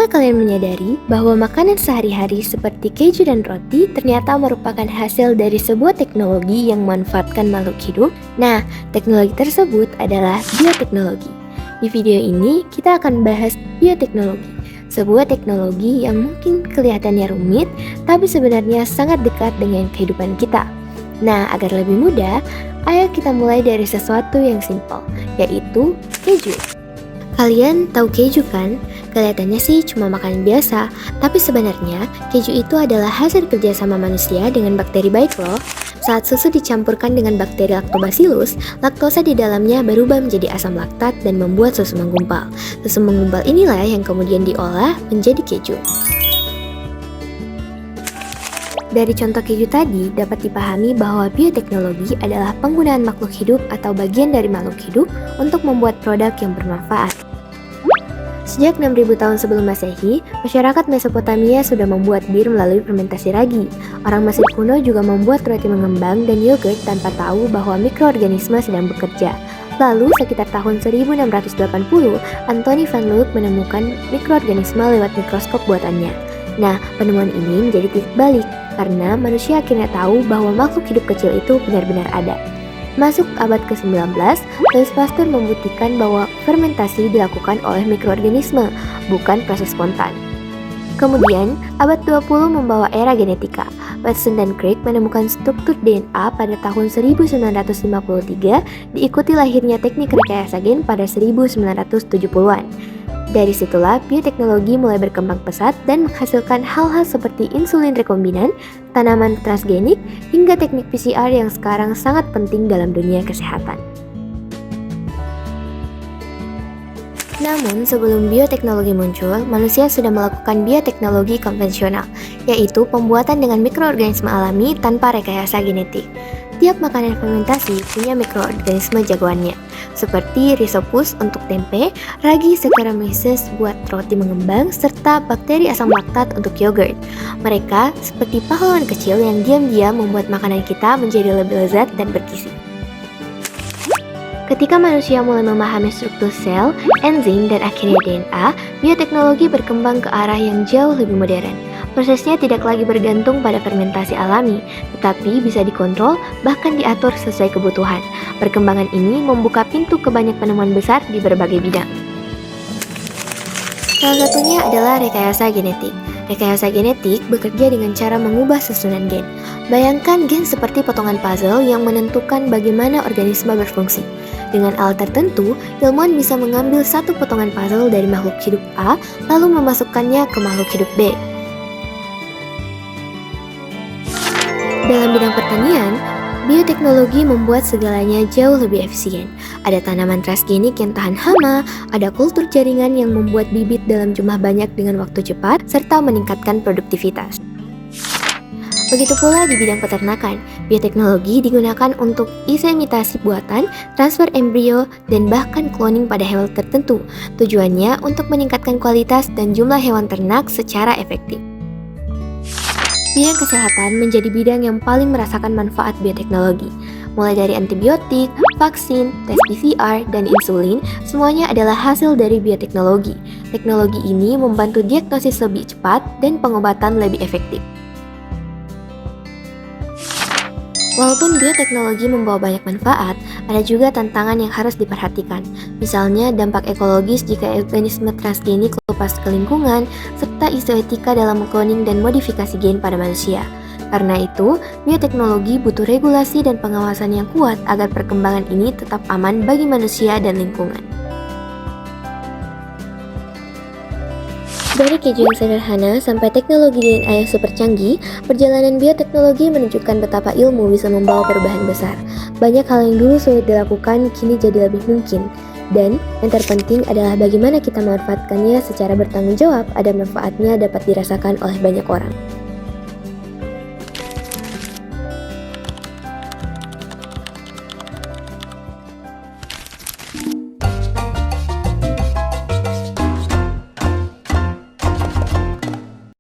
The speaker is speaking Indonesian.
Pernahkah kalian menyadari bahwa makanan sehari-hari seperti keju dan roti ternyata merupakan hasil dari sebuah teknologi yang memanfaatkan makhluk hidup? Nah, teknologi tersebut adalah bioteknologi. Di video ini, kita akan bahas bioteknologi, sebuah teknologi yang mungkin kelihatannya rumit, tapi sebenarnya sangat dekat dengan kehidupan kita. Nah, agar lebih mudah, ayo kita mulai dari sesuatu yang simpel, yaitu keju. Kalian tahu keju kan? Kelihatannya sih cuma makanan biasa, tapi sebenarnya keju itu adalah hasil kerjasama manusia dengan bakteri baik loh. Saat susu dicampurkan dengan bakteri Lactobacillus, laktosa di dalamnya berubah menjadi asam laktat dan membuat susu menggumpal. Susu menggumpal inilah yang kemudian diolah menjadi keju. Dari contoh keju tadi, dapat dipahami bahwa bioteknologi adalah penggunaan makhluk hidup atau bagian dari makhluk hidup untuk membuat produk yang bermanfaat. Sejak 6000 tahun sebelum Masehi, masyarakat Mesopotamia sudah membuat bir melalui fermentasi ragi. Orang Mesir kuno juga membuat roti mengembang dan yogurt tanpa tahu bahwa mikroorganisme sedang bekerja. Lalu, sekitar tahun 1680, Anthony van Leeuwenhoek menemukan mikroorganisme lewat mikroskop buatannya. Nah, penemuan ini menjadi titik balik, karena manusia akhirnya tahu bahwa makhluk hidup kecil itu benar-benar ada. Masuk abad ke-19, Louis Pasteur membuktikan bahwa fermentasi dilakukan oleh mikroorganisme, bukan proses spontan. Kemudian, abad 20 membawa era genetika. Watson dan Crick menemukan struktur DNA pada tahun 1953, diikuti lahirnya teknik rekayasa gen pada 1970-an. Dari situlah, bioteknologi mulai berkembang pesat dan menghasilkan hal-hal seperti insulin rekombinan, tanaman transgenik, hingga teknik PCR yang sekarang sangat penting dalam dunia kesehatan. Namun, sebelum bioteknologi muncul, manusia sudah melakukan bioteknologi konvensional, yaitu pembuatan dengan mikroorganisme alami tanpa rekayasa genetik. Tiap makanan fermentasi punya mikroorganisme jagoannya, seperti Rhizopus untuk tempe, ragi Saccharomyces buat roti mengembang, serta bakteri asam laktat untuk yogurt. Mereka seperti pahlawan kecil yang diam-diam membuat makanan kita menjadi lebih lezat dan bergizi. Ketika manusia mulai memahami struktur sel, enzim, dan akhirnya DNA, bioteknologi berkembang ke arah yang jauh lebih modern. Prosesnya tidak lagi bergantung pada fermentasi alami, tetapi bisa dikontrol, bahkan diatur sesuai kebutuhan. Perkembangan ini membuka pintu ke banyak penemuan besar di berbagai bidang. Salah satunya adalah rekayasa genetik. Rekayasa genetik bekerja dengan cara mengubah susunan gen. Bayangkan gen seperti potongan puzzle yang menentukan bagaimana organisme berfungsi. Dengan alat tertentu, ilmuwan bisa mengambil satu potongan puzzle dari makhluk hidup A, lalu memasukkannya ke makhluk hidup B. Dalam bidang pertanian, bioteknologi membuat segalanya jauh lebih efisien. Ada tanaman transgenik yang tahan hama, ada kultur jaringan yang membuat bibit dalam jumlah banyak dengan waktu cepat, serta meningkatkan produktivitas. Begitu pula di bidang peternakan, bioteknologi digunakan untuk inseminasi buatan, transfer embrio, dan bahkan cloning pada hewan tertentu. Tujuannya untuk meningkatkan kualitas dan jumlah hewan ternak secara efektif. Bidang kesehatan menjadi bidang yang paling merasakan manfaat bioteknologi. Mulai dari antibiotik, vaksin, tes PCR, dan insulin, semuanya adalah hasil dari bioteknologi. Teknologi ini membantu diagnosis lebih cepat dan pengobatan lebih efektif. Walaupun bioteknologi membawa banyak manfaat, ada juga tantangan yang harus diperhatikan. Misalnya dampak ekologis jika organisme transgenik lepas ke lingkungan, serta isu etika dalam cloning dan modifikasi gen pada manusia. Karena itu, bioteknologi butuh regulasi dan pengawasan yang kuat agar perkembangan ini tetap aman bagi manusia dan lingkungan. Dari keju yang sederhana sampai teknologi DNA yang super canggih, perjalanan bioteknologi menunjukkan betapa ilmu bisa membawa perubahan besar. Banyak hal yang dulu sulit dilakukan kini jadi lebih mungkin. Dan yang terpenting adalah bagaimana kita memanfaatkannya secara bertanggung jawab agar manfaatnya dapat dirasakan oleh banyak orang.